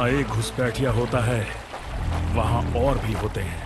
जहां एक घुसपैठिया होता है वहां और भी होते हैं।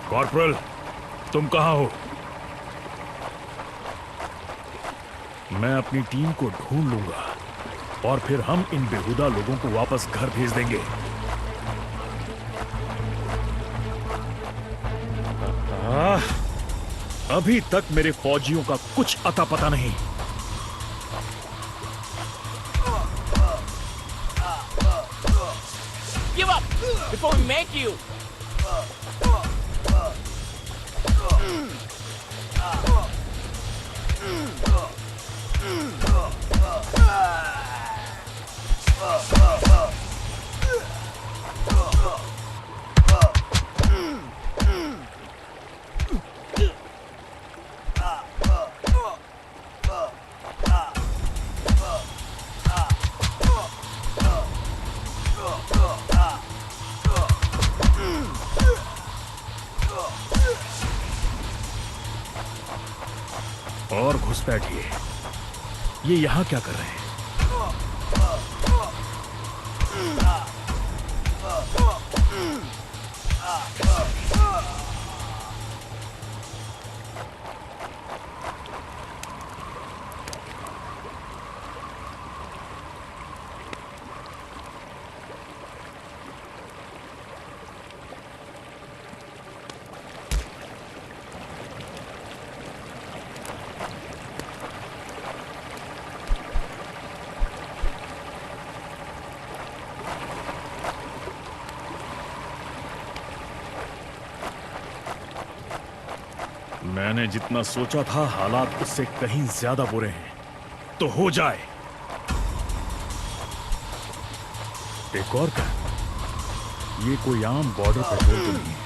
कॉर्पोरल, तुम कहां हो? मैं अपनी टीम को ढूंढ लूंगा और फिर हम इन बेहुदा लोगों को वापस घर भेज देंगे। अभी तक मेरे फौजियों का कुछ अता पता नहीं। Give up before we make you. और घुसपैठिए, ये यहां क्या कर रहे हैं? मैंने जितना सोचा था हालात उससे कहीं ज्यादा बुरे हैं। तो हो जाए। एक और क्या? ये कोई आम बॉर्डर पेट्रोल तो नहीं है।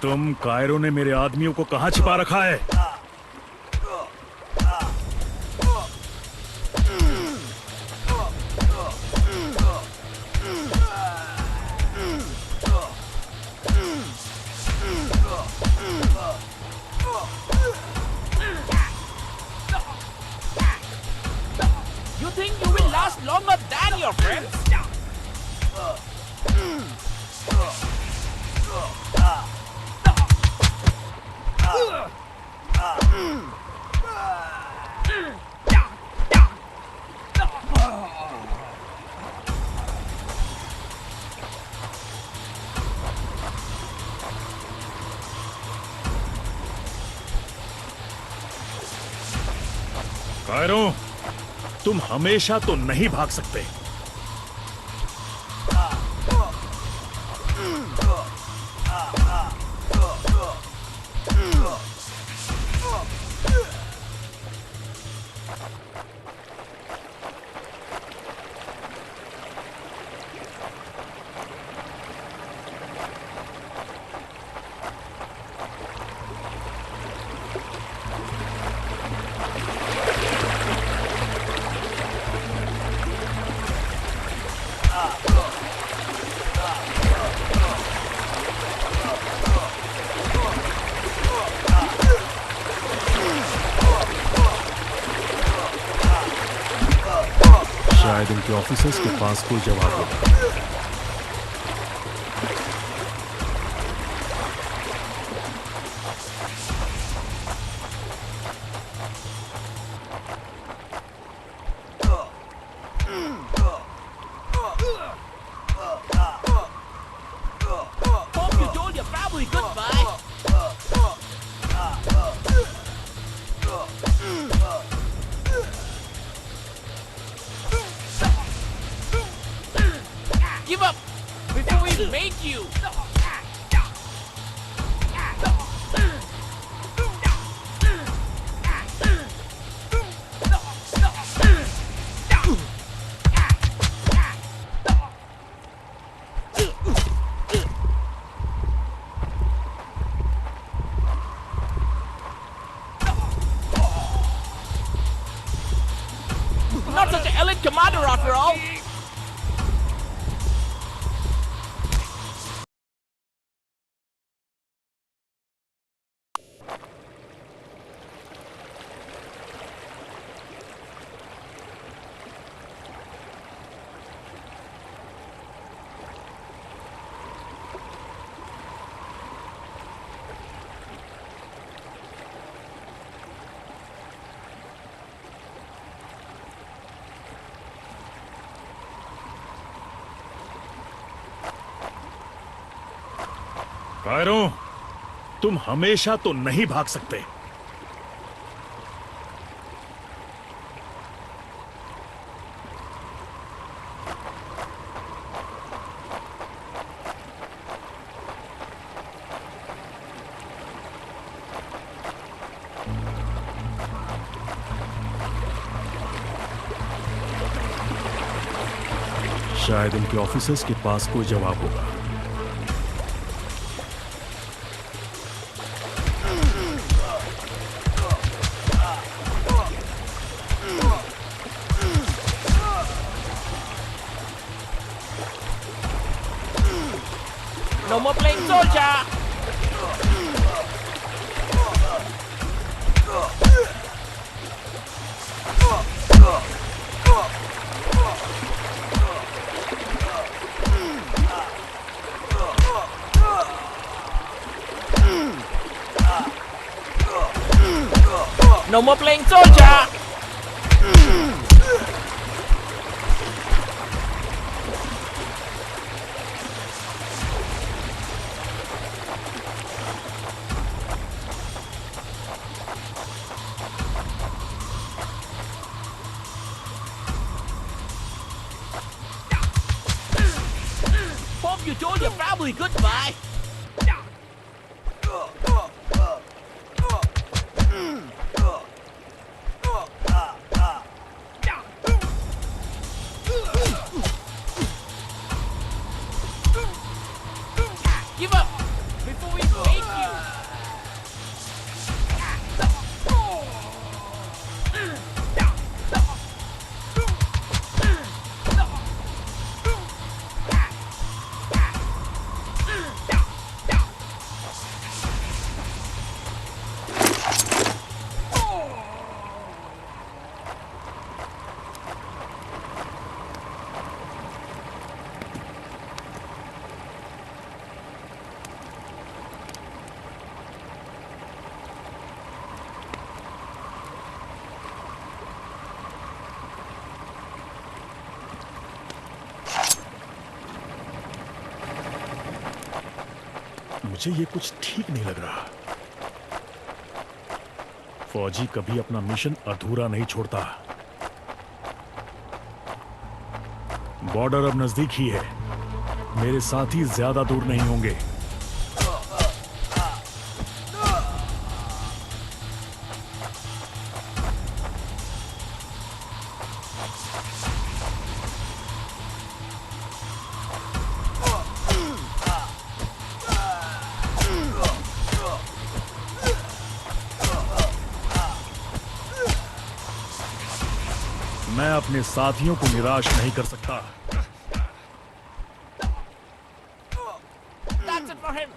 तुम कायरो ने मेरे आदमियों को कहां छिपा रखा है? You think you will last longer than your friends? Cairo, तुम हमेशा तो नहीं भाग सकते। शायद इनके ऑफिसर्स के पास कोई जवाब होगा। Hope you told your family goodbye. Give up before we make you. Not such an elite commander after all. Cairo, तुम हमेशा तो नहीं भाग सकते। शायद इनके ऑफिसर्स के पास कोई जवाब होगा। No more playing soldier. No more playing soldier. Hope you told your family goodbye. Give up before we make you. मुझे ये कुछ ठीक नहीं लग रहा। फौजी कभी अपना मिशन अधूरा नहीं छोड़ता। बॉर्डर अब नजदीक ही है। मेरे साथी ज्यादा दूर नहीं होंगे। मैं अपने साथियों को निराश नहीं कर सकता। That's it for him.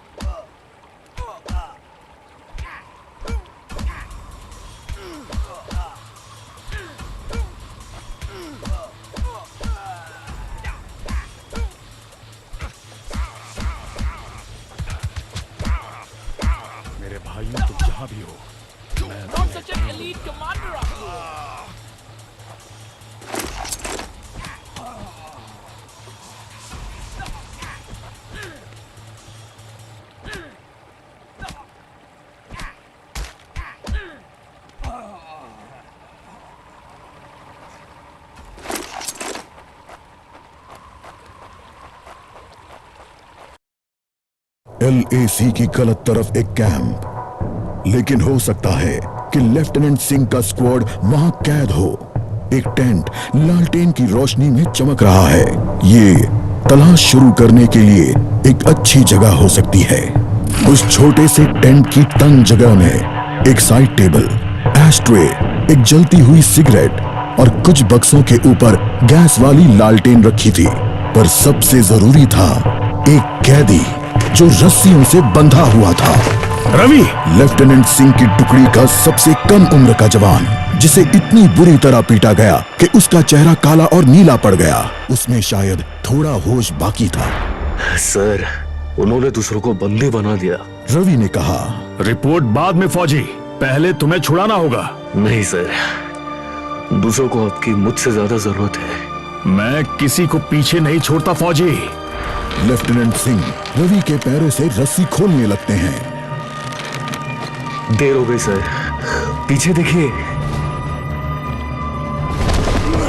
LAC की गलत तरफ एक कैंप, लेकिन हो सकता है कि लेफ्टिनेंट सिंह का स्क्वाड वहां कैद हो। एक टेंट लालटेन की रोशनी में चमक रहा है। ये तलाश शुरू करने के लिए एक अच्छी जगह हो सकती है। उस छोटे से टेंट की तंग जगह में एक साइड टेबल, एस्ट्रे, एक जलती हुई सिगरेट और कुछ बक्सों के ऊपर गैस वाली लालटेन रखी थी। पर सबसे जरूरी था एक कैदी जो रस्सियों से बंधा हुआ था। रवि! लेफ्टिनेंट सिंह की टुकड़ी का सबसे कम उम्र का जवान, जिसे इतनी बुरी तरह पीटा गया कि उसका चेहरा काला और नीला पड़ गया। उसमें शायद थोड़ा होश बाकी था। सर, उन्होंने दूसरों को बंदी बना दिया। रवि ने कहा। रिपोर्ट बाद में फौजी, पहले तुम्हें छुड़ाना होगा। नहीं सर, दूसरों को आपकी मुझसे ज्यादा जरूरत है। मैं किसी को पीछे नहीं छोड़ता फौजी। लेफ्टिनेंट सिंह रवि के पैरों से रस्सी खोलने लगते हैं। देर हो गई सर, पीछे देखिए।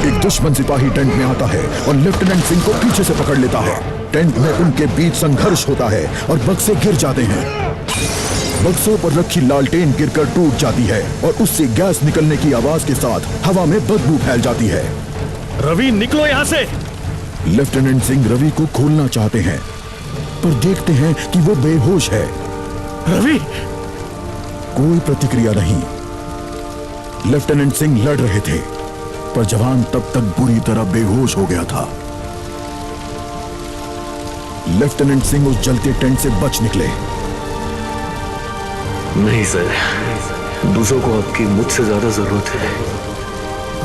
एक दुश्मन सिपाही टेंट में आता है और लेफ्टिनेंट सिंह को पीछे से पकड़ लेता है। टेंट में उनके बीच संघर्ष होता है और बक्से गिर जाते हैं। बक्सों पर रखी लालटेन गिरकर टूट जाती है और उससे गैस निकलने की आवाज के साथ हवा में बदबू फैल जाती है। रवि, निकलो यहाँ से! लेफ्टिनेंट सिंह रवि को खोलना चाहते हैं, पर देखते हैं कि वो बेहोश है। रवि! कोई प्रतिक्रिया नहीं। लेफ्टिनेंट सिंह लड़ रहे थे, पर जवान तब तक बुरी तरह बेहोश हो गया था। लेफ्टिनेंट सिंह उस जलते टेंट से बच निकले। नहीं सर, दूसरों को आपकी मुझसे ज्यादा जरूरत है।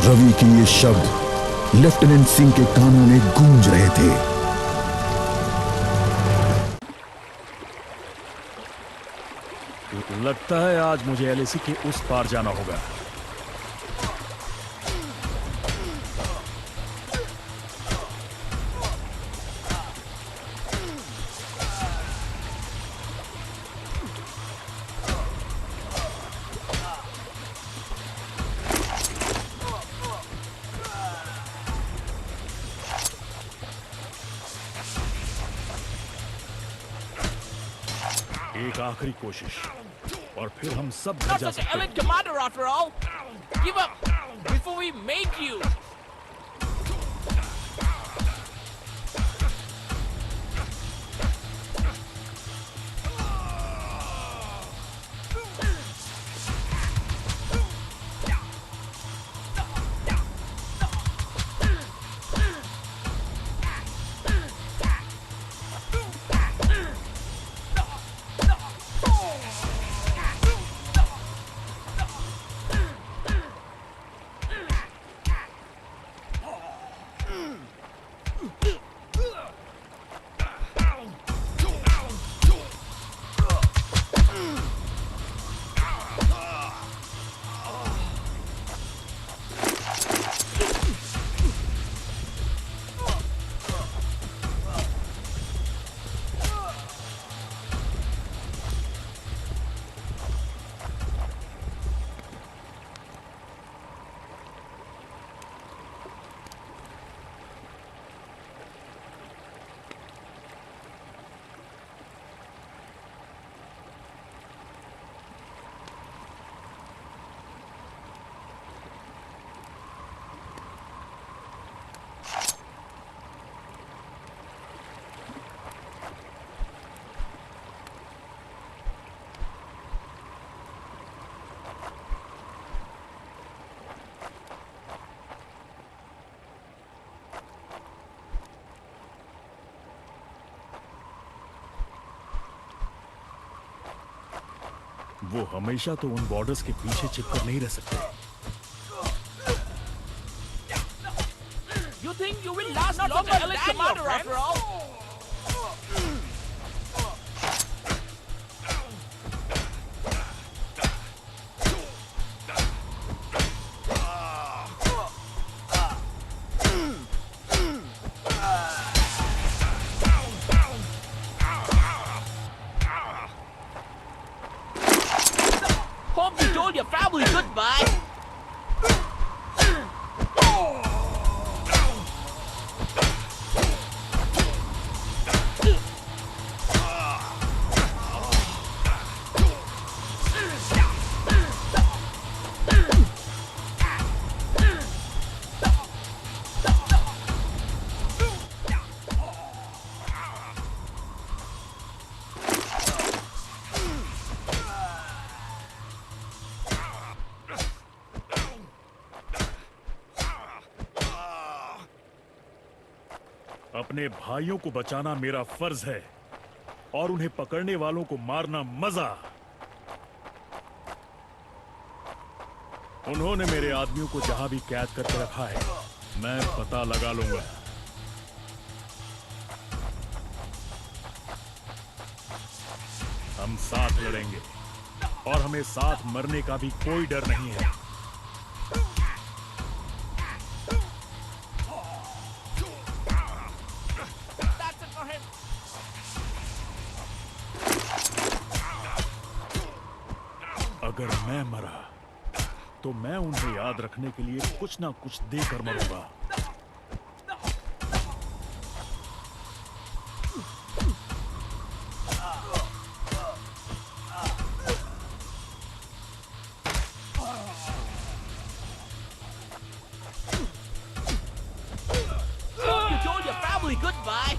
रवि के ये शब्द लेफ्टिनेंट सिंह के कानों में गूंज रहे थे। लगता है आज मुझे LAC के उस पार जाना होगा। एक आखिरी कोशिश और फिर हम सब घर Not जा such an सकते हैं। elite commander after all. Give up before we make you. वो हमेशा तो उन बॉर्डर्स के पीछे छिपकर नहीं रह सकते। You think you will last longer than elite commander after all? Hope you told your family goodbye. अपने भाइयों को बचाना मेरा फर्ज है और उन्हें पकड़ने वालों को मारना मजा। उन्होंने मेरे आदमियों को जहां भी कैद करके रखा है, मैं पता लगा लूंगा। हम साथ लड़ेंगे और हमें साथ मरने का भी कोई डर नहीं है। That's it for him. अगर मैं मरा तो मैं उन्हें याद रखने के लिए कुछ ना कुछ देकर मरूंगा। You told your family goodbye.